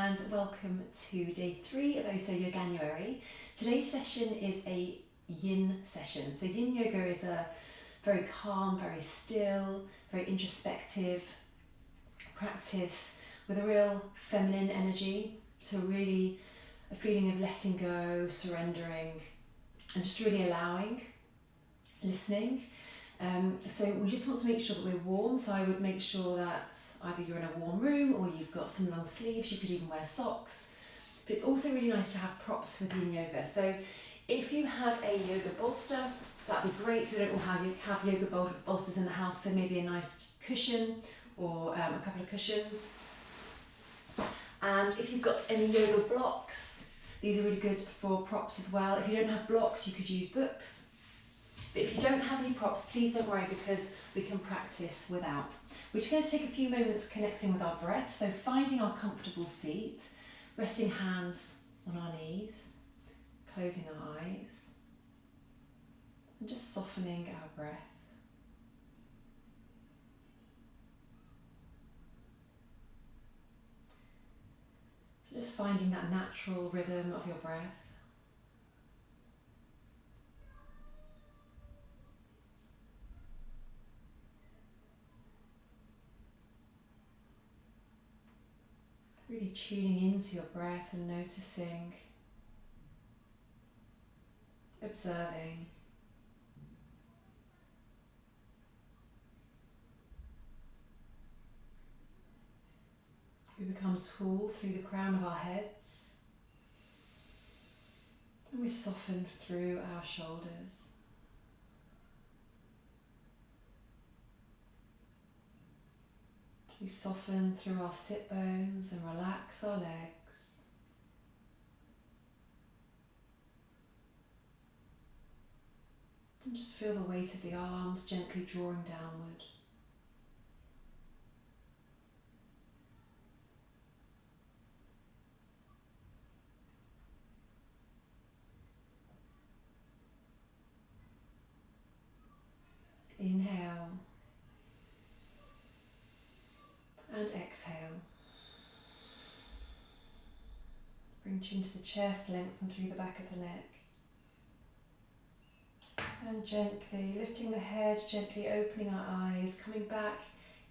and welcome to day 3 of Ohso Yoganuary. Today's session is a Yin session. So Yin Yoga is a very calm, very still, very introspective practice with a real feminine energy. So really a feeling of letting go, surrendering, and just really allowing, listening. So we just want to make sure that we're warm, so I would make sure that either you're in a warm room or you've got some long sleeves. You could even wear socks. But it's also really nice to have props with Yin Yoga. So if you have a yoga bolster, that'd be great. We don't all have yoga bolsters in the house, so maybe a nice cushion or a couple of cushions. And if you've got any yoga blocks, these are really good for props as well. If you don't have blocks, you could use books. But if you don't have any props, please don't worry, because we can practice without. We're just going to take a few moments connecting with our breath. So finding our comfortable seat, resting hands on our knees, closing our eyes, and just softening our breath. So just finding that natural rhythm of your breath. Really tuning into your breath and noticing, observing. We become tall through the crown of our heads, and we soften through our shoulders. We soften through our sit bones and relax our legs. And just feel the weight of the arms gently drawing downward. Inhale and exhale. Bring chin to the chest, lengthen through the back of the neck. And gently lifting the head, gently opening our eyes, coming back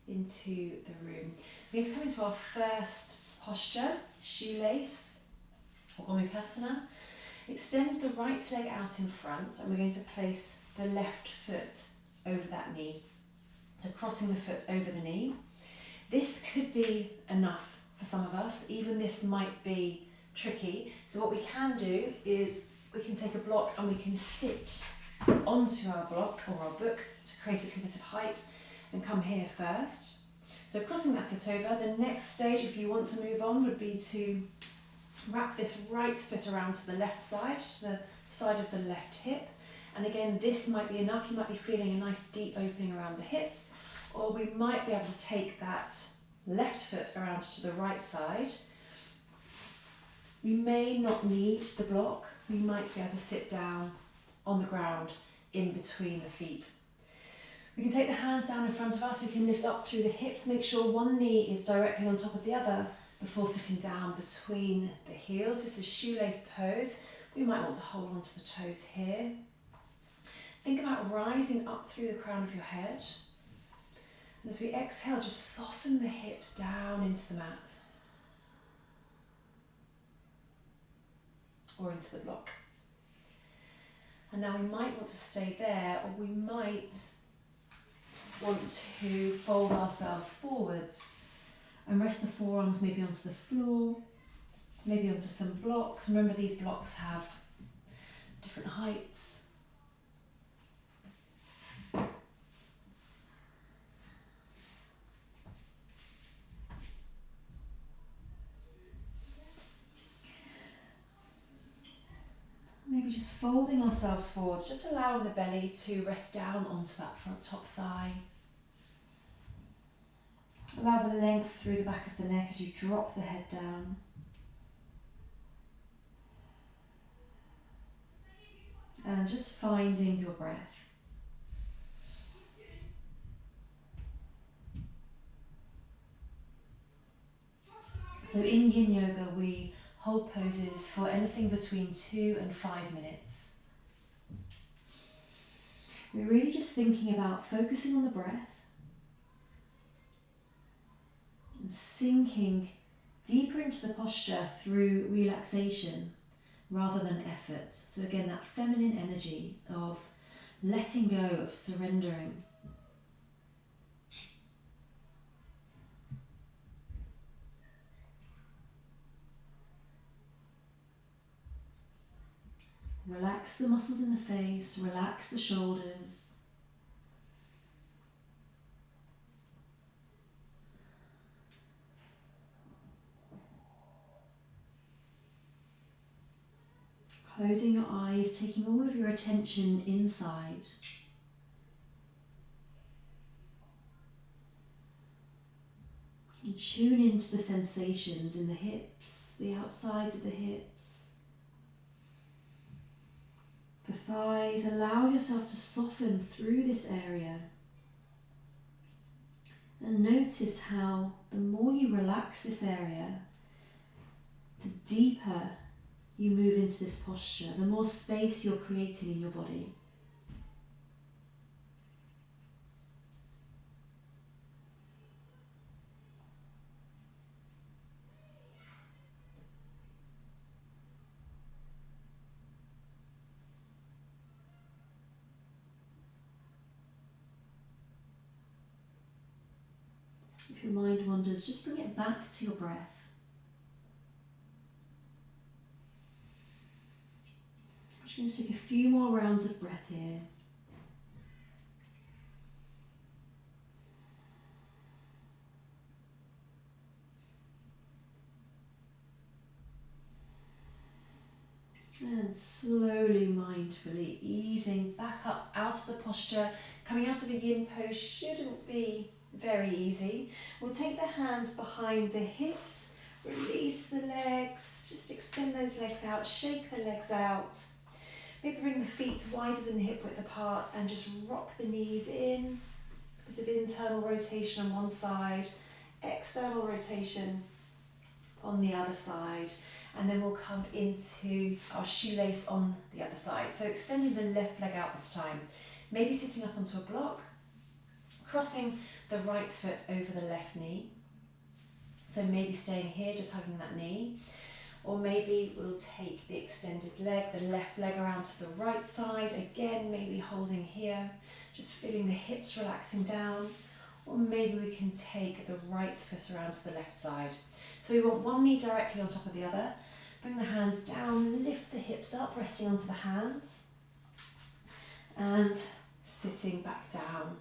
into the room. We're going to come into our first posture, shoelace or Omukasana. Extend the right leg out in front, and we're going to place the left foot over that knee. So crossing the foot over the knee. This could be enough for some of us. Even this might be tricky. So what we can do is we can take a block and we can sit onto our block or our book to create a bit of height and come here first. So crossing that foot over. The next stage, if you want to move on, would be to wrap this right foot around to the left side, to the side of the left hip. And again, this might be enough. You might be feeling a nice deep opening around the hips. Or we might be able to take that left foot around to the right side. We may not need the block. We might be able to sit down on the ground in between the feet. We can take the hands down in front of us. We can lift up through the hips. Make sure one knee is directly on top of the other before sitting down between the heels. This is shoelace pose. We might want to hold on to the toes here. Think about rising up through the crown of your head. And as we exhale, just soften the hips down into the mat or into the block. And now we might want to stay there, or we might want to fold ourselves forwards and rest the forearms maybe onto the floor, maybe onto some blocks. Remember, these blocks have different heights. Maybe just folding ourselves forwards, just allowing the belly to rest down onto that front top thigh. Allow the length through the back of the neck as you drop the head down. And just finding your breath. So in Yin Yoga, we hold poses for anything between 2 and 5 minutes. We're really just thinking about focusing on the breath and sinking deeper into the posture through relaxation rather than effort. So again, that feminine energy of letting go, of surrendering. Relax the muscles in the face, relax the shoulders. Closing your eyes, taking all of your attention inside. And tune into the sensations in the hips, the outsides of the hips, the thighs. Allow yourself to soften through this area. And notice how the more you relax this area, the deeper you move into this posture, the more space you're creating in your body. If your mind wanders, just bring it back to your breath. I'm just going to take a few more rounds of breath here. And slowly, mindfully easing back up out of the posture. Coming out of a yin pose shouldn't be very easy. We'll take the hands behind the hips, release the legs, just extend those legs out, shake the legs out. Maybe bring the feet wider than the hip width apart and just rock the knees in. A bit of internal rotation on one side, external rotation on the other side. And then we'll come into our shoelace on the other side. So extending the left leg out this time. Maybe sitting up onto a block, crossing the right foot over the left knee. So maybe staying here, just hugging that knee. Or maybe we'll take the extended leg, the left leg around to the right side. Again, maybe holding here, just feeling the hips relaxing down. Or maybe we can take the right foot around to the left side. So we want one knee directly on top of the other. Bring the hands down, lift the hips up, resting onto the hands. And sitting back down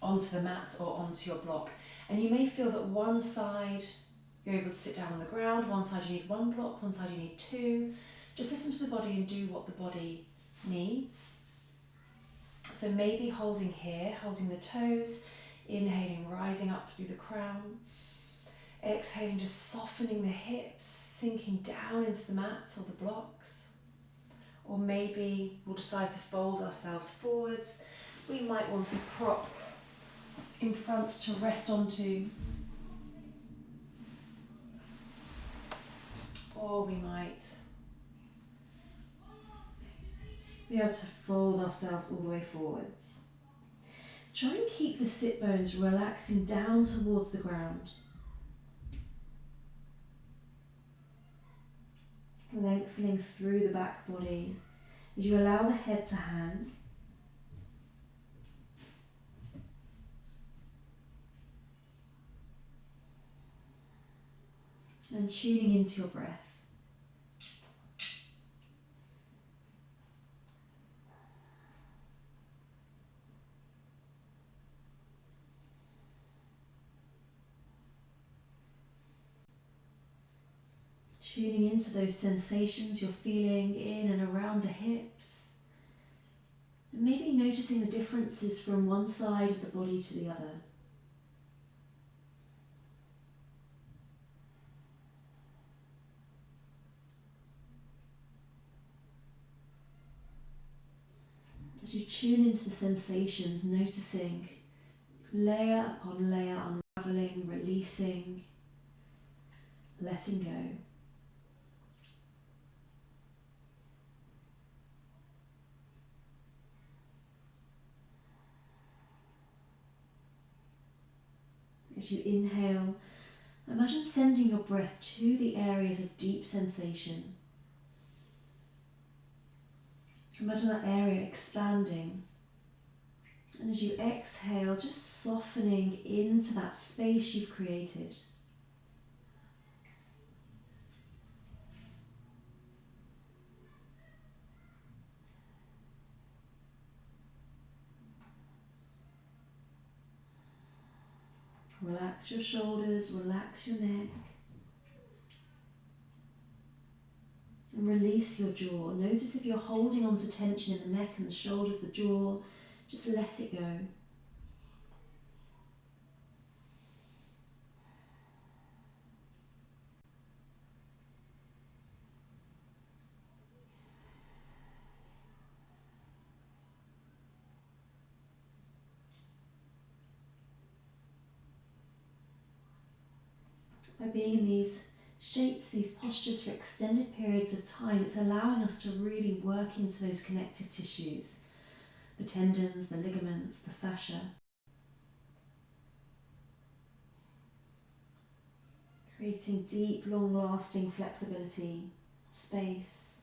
onto the mat or onto your block. And you may feel that one side you're able to sit down on the ground, one side you need one block, one side you need two. Just listen to the body and do what the body needs. So maybe holding here, holding the toes, inhaling, rising up through the crown. Exhaling, just softening the hips, sinking down into the mat or the blocks. Or maybe we'll decide to fold ourselves forwards. We might want to prop in front to rest onto. Or we might be able to fold ourselves all the way forwards. Try and keep the sit bones relaxing down towards the ground. Lengthening through the back body as you allow the head to hang. And tuning into your breath. Tuning into those sensations you're feeling in and around the hips. And maybe noticing the differences from one side of the body to the other. As you tune into the sensations, noticing layer upon layer unraveling, releasing, letting go. As you inhale, imagine sending your breath to the areas of deep sensation. Imagine that area expanding. And as you exhale, just softening into that space you've created. Relax your shoulders, relax your neck. And release your jaw. Notice if you're holding on to tension in the neck and the shoulders, the jaw, just let it go. By being in these shapes, these postures for extended periods of time, it's allowing us to really work into those connective tissues, the tendons, the ligaments, the fascia. Creating deep, long-lasting flexibility, space.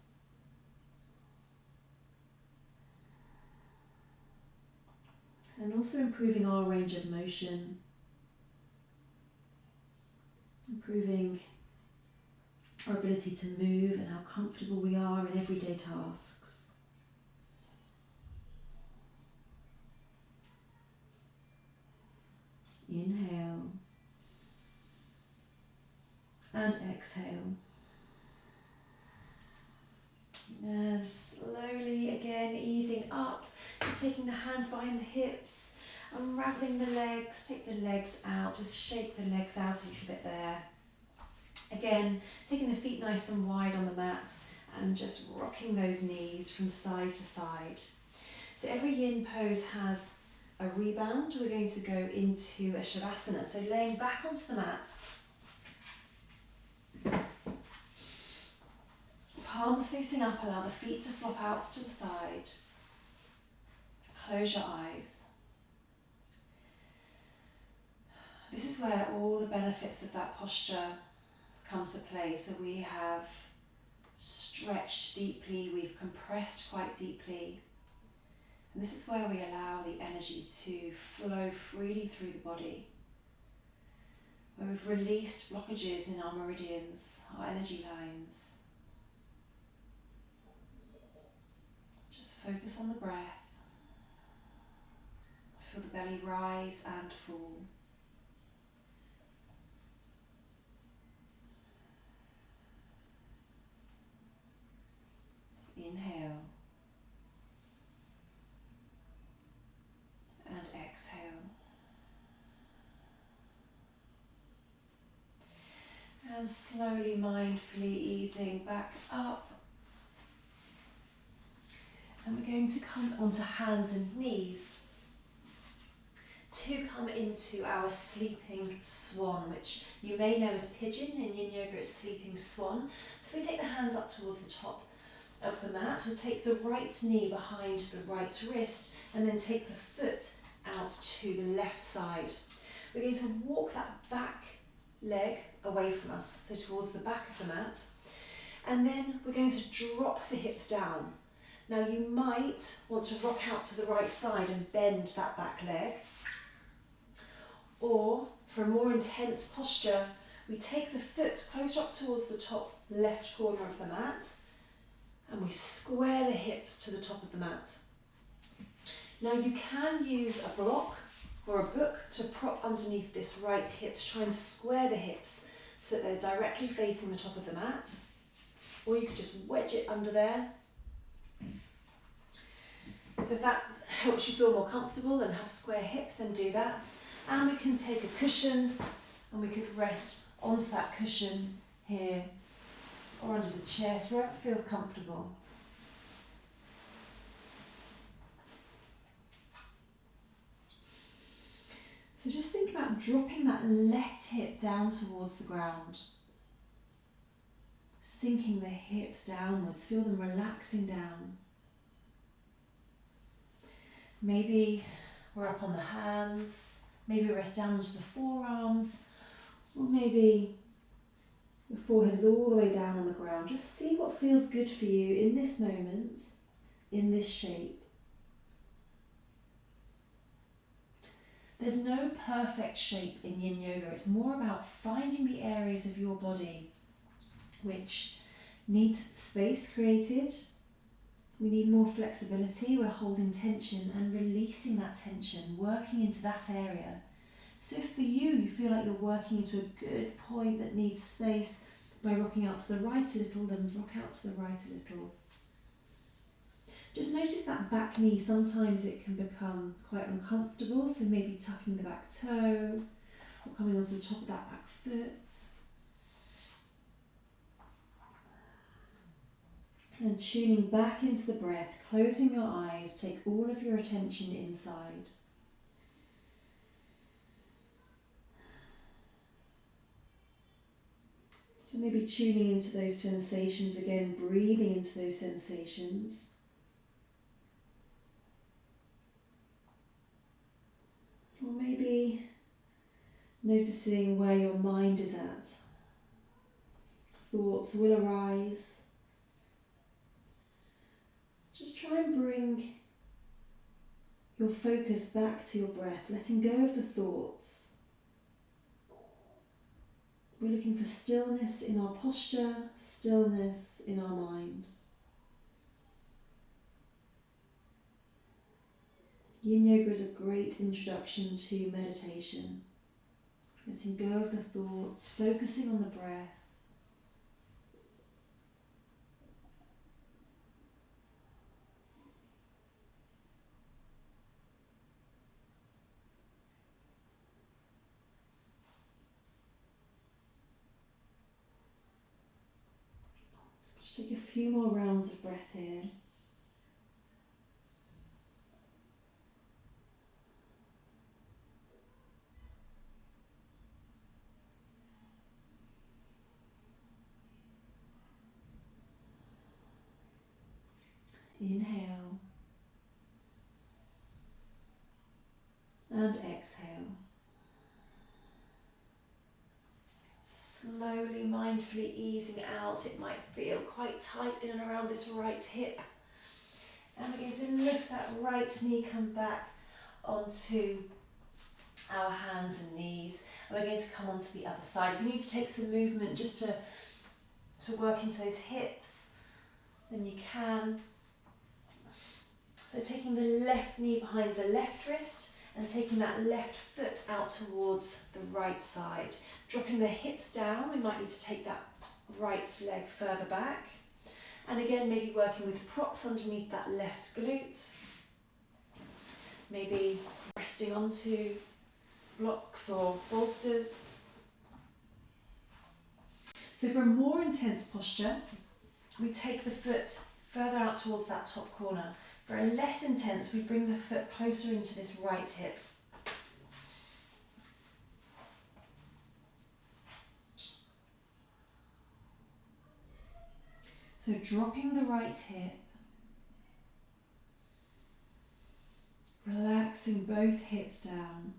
And also improving our range of motion, improving our ability to move and how comfortable we are in everyday tasks. Inhale and exhale. And slowly again easing up, just taking the hands behind the hips, unraveling the legs, take the legs out, just shake the legs out a little bit there. Again, taking the feet nice and wide on the mat and just rocking those knees from side to side. So every yin pose has a rebound. We're going to go into a shavasana, so laying back onto the mat. Palms facing up, allow the feet to flop out to the side. Close your eyes. This is where all the benefits of that posture come to play. So we have stretched deeply, we've compressed quite deeply. And this is where we allow the energy to flow freely through the body. Where we've released blockages in our meridians, our energy lines. Just focus on the breath. Feel the belly rise and fall. Inhale and exhale. And slowly, mindfully easing back up. And we're going to come onto hands and knees to come into our sleeping swan, which you may know as pigeon. In Yin Yoga it's sleeping swan. So we take the hands up towards the top of the mat. We'll take the right knee behind the right wrist and then take the foot out to the left side. We're going to walk that back leg away from us, so towards the back of the mat, and then we're going to drop the hips down. Now you might want to rock out to the right side and bend that back leg, or for a more intense posture, we take the foot closer up towards the top left corner of the mat and we square the hips to the top of the mat. Now you can use a block or a book to prop underneath this right hip to try and square the hips so that they're directly facing the top of the mat, or you could just wedge it under there. So if that helps you feel more comfortable and have square hips, then do that. And we can take a cushion and we could rest onto that cushion here or under the chair, so wherever it feels comfortable. So just think about dropping that left hip down towards the ground. sinking the hips downwards, feel them relaxing down. Maybe we're up on the hands, maybe rest down onto the forearms, or maybe your forehead is all the way down on the ground. Just see what feels good for you in this moment, in this shape. There's no perfect shape in Yin Yoga. It's more about finding the areas of your body which need space created. We need more flexibility. We're holding tension and releasing that tension, working into that area. So if for you feel like you're working into a good point that needs space by rocking out to the right a little, then rock out to the right a little. Just notice that back knee, sometimes it can become quite uncomfortable, so maybe tucking the back toe or coming onto the top of that back foot. And tuning back into the breath, closing your eyes, take all of your attention inside. So maybe tuning into those sensations again, breathing into those sensations. Or maybe noticing where your mind is at. Thoughts will arise. Just try and bring your focus back to your breath, letting go of the thoughts. We're looking for stillness in our posture, stillness in our mind. Yin Yoga is a great introduction to meditation. Letting go of the thoughts, focusing on the breath. Just take a few more rounds of breath here. Inhale and exhale. Slowly, mindfully easing out. It might feel quite tight in and around this right hip. And begin to lift that right knee, come back onto our hands and knees. And we're going to come onto the other side. If you need to take some movement just to work into those hips, then you can. So taking the left knee behind the left wrist and taking that left foot out towards the right side. Dropping the hips down, we might need to take that right leg further back. And again, maybe working with props underneath that left glute. Maybe resting onto blocks or bolsters. So for a more intense posture, we take the foot further out towards that top corner. For a less intense, we bring the foot closer into this right hip. So dropping the right hip, relaxing both hips down.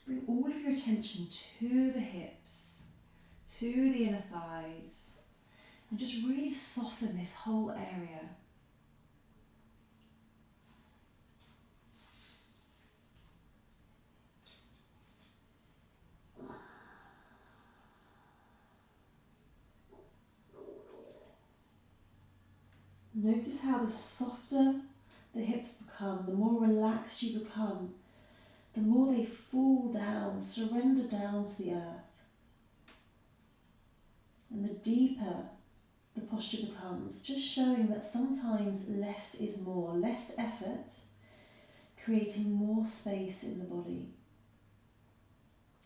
Bring all of your attention to the hips, to the inner thighs. And just really soften this whole area. Notice how the softer the hips become, the more relaxed you become, the more they fall down, surrender down to the earth. And the deeper the posture becomes, just showing that sometimes less is more, less effort, creating more space in the body,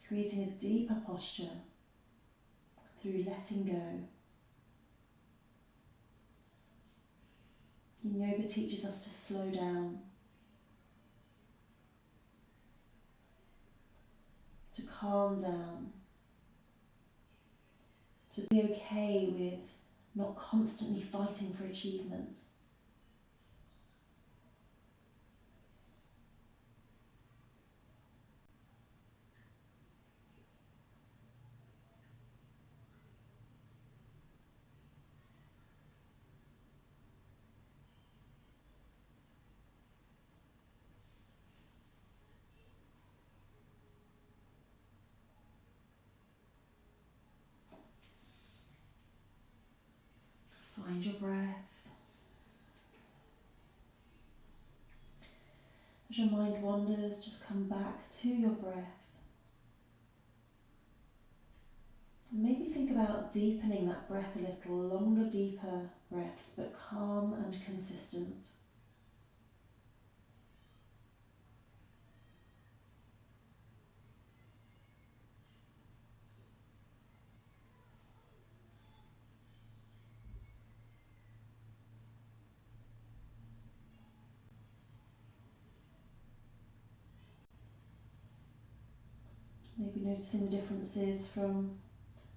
creating a deeper posture through letting go. Yin Yoga teaches us to slow down, to calm down, To be okay with not constantly fighting for achievement. Find your breath. As your mind wanders, just come back to your breath. And maybe think about deepening that breath a little, longer, deeper breaths, but calm and consistent. Maybe noticing the differences from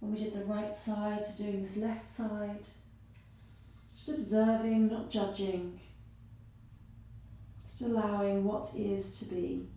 when we did the right side to doing this left side. Just observing, not judging. Just allowing what is to be.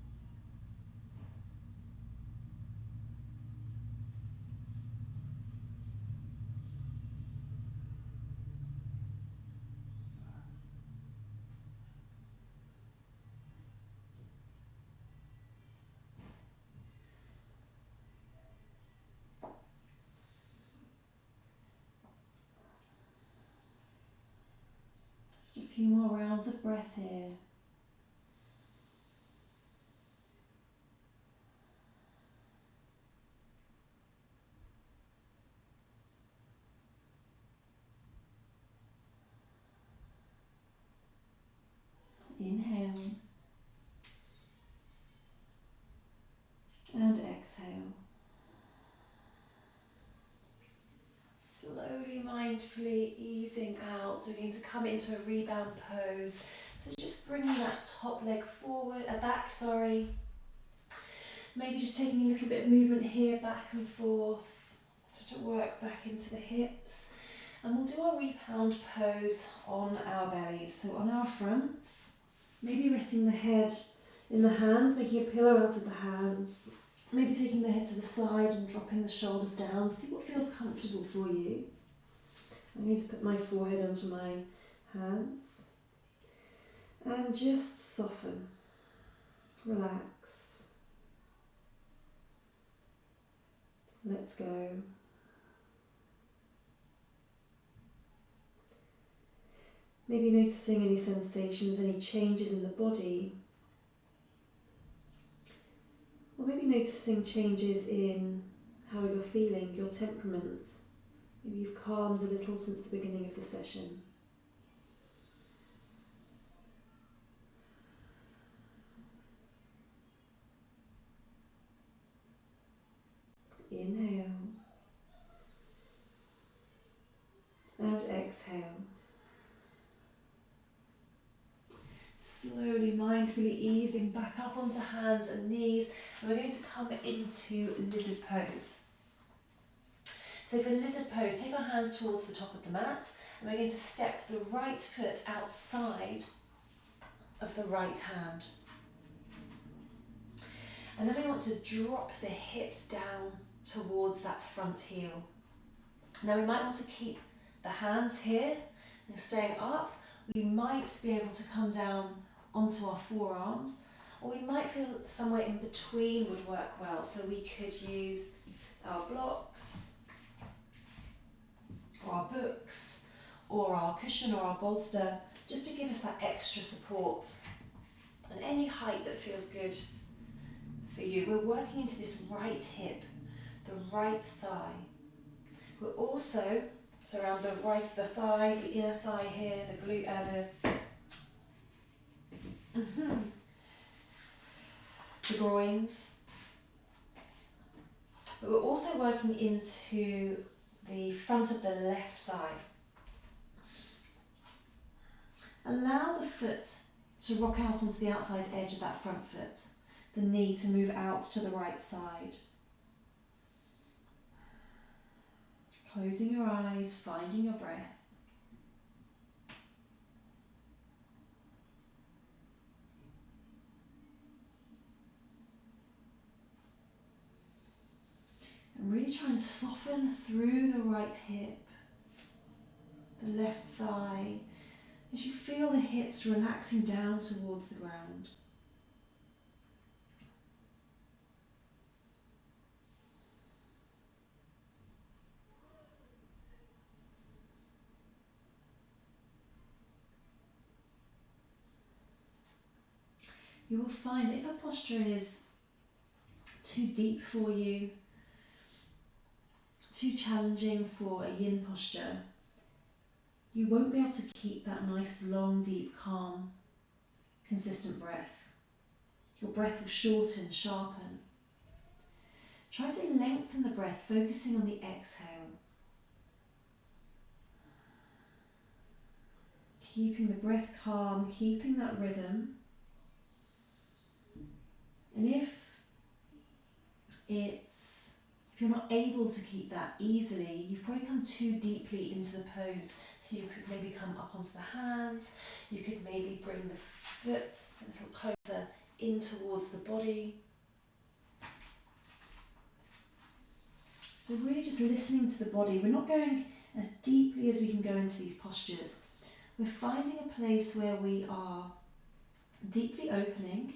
Just a few more rounds of breath here. Inhale and exhale. Slowly, mindfully easing out. So we're going to come into a rebound pose. So just bringing that top leg forward, back, sorry. Maybe just taking a little bit of movement here, back and forth, just to work back into the hips. And we'll do our rebound pose on our bellies, so on our fronts. Maybe resting the head in the hands, making a pillow out of the hands. Maybe taking the head to the side and dropping the shoulders down. See what feels comfortable for you. I'm going to put my forehead onto my hands. And just soften. Relax. Let go. Maybe noticing any sensations, any changes in the body. Or maybe noticing changes in how you're feeling, your temperament. Maybe you've calmed a little since the beginning of the session. Inhale. And exhale. Slowly, mindfully easing back up onto hands and knees. And we're going to come into lizard pose. So for lizard pose, take our hands towards the top of the mat. And we're going to step the right foot outside of the right hand. And then we want to drop the hips down towards that front heel. Now we might want to keep the hands here and staying up. We might be able to come down onto our forearms, or we might feel that somewhere in between would work well. So we could use our blocks, or our books, or our cushion, or our bolster, just to give us that extra support. And any height that feels good for you. We're working into this right hip, the right thigh. We're also, so around the right of the thigh, the inner thigh here, the glute, the groins. But we're also working into the front of the left thigh. Allow the foot to rock out onto the outside edge of that front foot. The knee to move out to the right side. Closing your eyes, finding your breath. And really try and soften through the right hip, the left thigh, as you feel the hips relaxing down towards the ground. You will find that if a posture is too deep for you, too challenging for a yin posture, you won't be able to keep that nice, long, deep, calm, consistent breath. Your breath will shorten, sharpen. Try to lengthen the breath, focusing on the exhale. Keeping the breath calm, keeping that rhythm. And if you're not able to keep that easily, you've probably come too deeply into the pose. So you could maybe come up onto the hands, you could maybe bring the foot a little closer in towards the body. So really just listening to the body. We're not going as deeply as we can go into these postures. We're finding a place where we are deeply opening,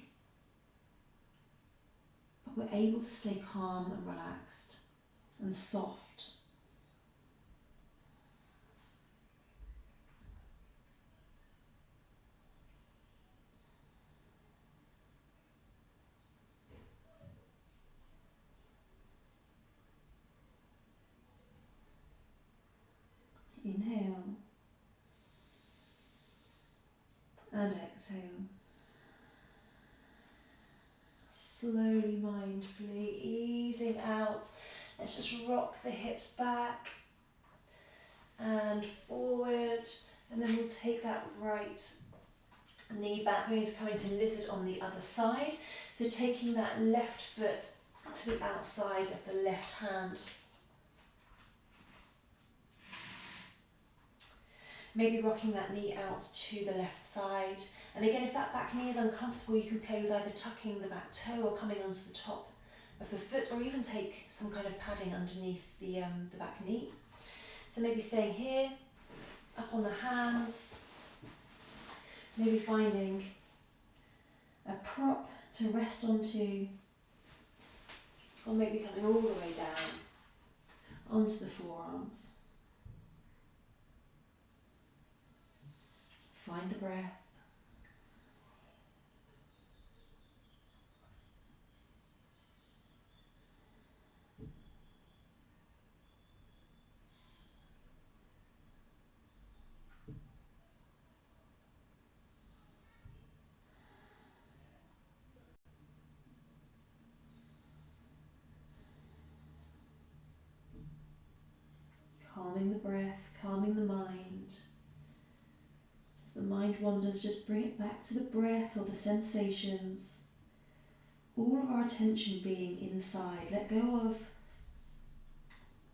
but we're able to stay calm and relaxed and soft. Inhale and exhale. Slowly, mindfully easing out. Let's just rock the hips back and forward, and then we'll take that right knee back. We're going to come into lizard on the other side. So taking that left foot to the outside of the left hand. Maybe rocking that knee out to the left side. And again, if that back knee is uncomfortable, you can play with either tucking the back toe or coming onto the top of the foot, or even take some kind of padding underneath the back knee. So maybe staying here, up on the hands, maybe finding a prop to rest onto, or maybe coming all the way down onto the forearms. Find the breath. Calming the breath, calming the mind. As the mind wanders, just bring it back to the breath or the sensations. All of our attention being inside. Let go of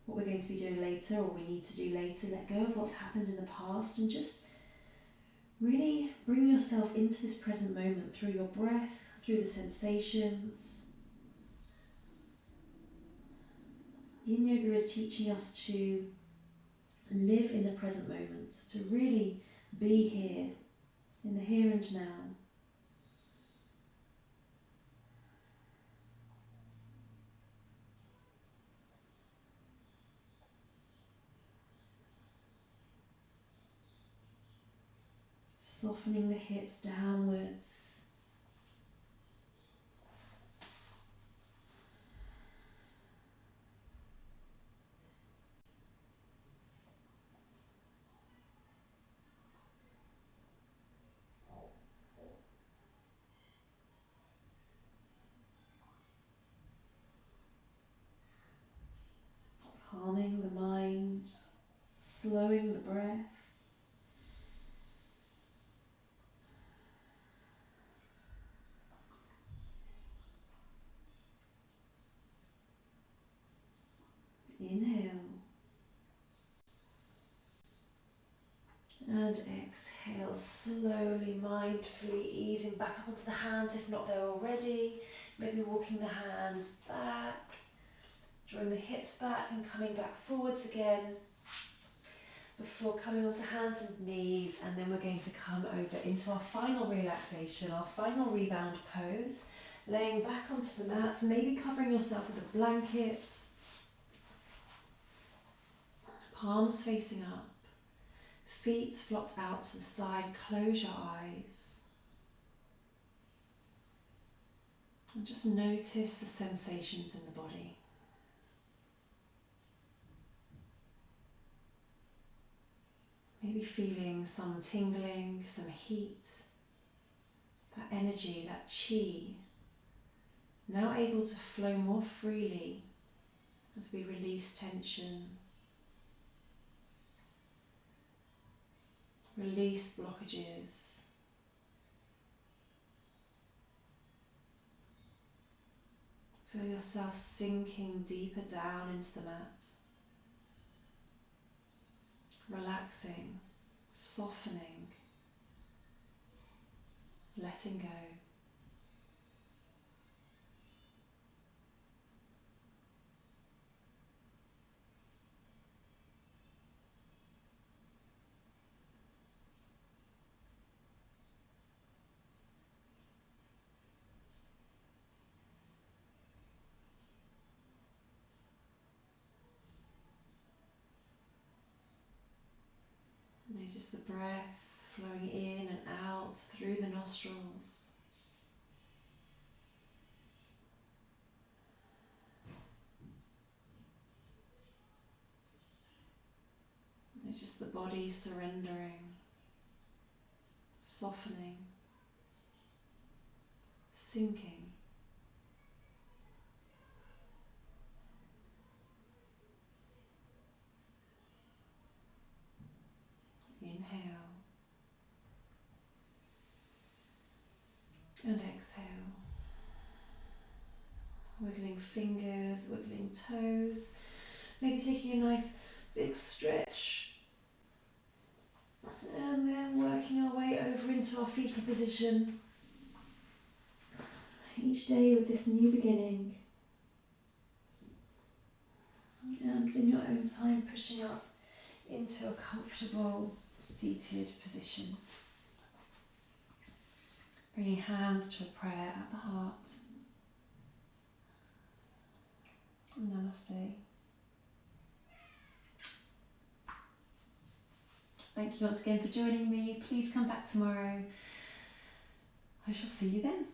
what we're going to be doing later or we need to do later. Let go of what's happened in the past and just really bring yourself into this present moment through your breath, through the sensations. Yin Yoga is teaching us to live in the present moment, to really be here, in the here and now. Softening the hips downwards. Calming the mind, slowing the breath. Inhale And exhale, slowly, mindfully easing back up onto the hands if not there already. Maybe walking the hands back, drawing the hips back and coming back forwards again before coming onto hands and knees. And then we're going to come over into our final relaxation, our final rebound pose, laying back onto the mat, maybe covering yourself with a blanket, palms facing up, feet flopped out to the side, close your eyes. And just notice the sensations in the body. Maybe feeling some tingling, some heat, that energy, that chi, now able to flow more freely as we release tension, release blockages. Feel yourself sinking deeper down into the mat, relaxing, softening, letting go. Notice the breath flowing in and out through the nostrils. Notice the body surrendering, softening, sinking. Inhale and exhale. Wiggling fingers, wiggling toes, maybe taking a nice big stretch. And then working our way over into our fetal position. Each day with this new beginning. And in your own time, pushing up into a comfortable seated position. Bringing hands to a prayer at the heart. Namaste. Thank you once again for joining me. Please come back tomorrow. I shall see you then.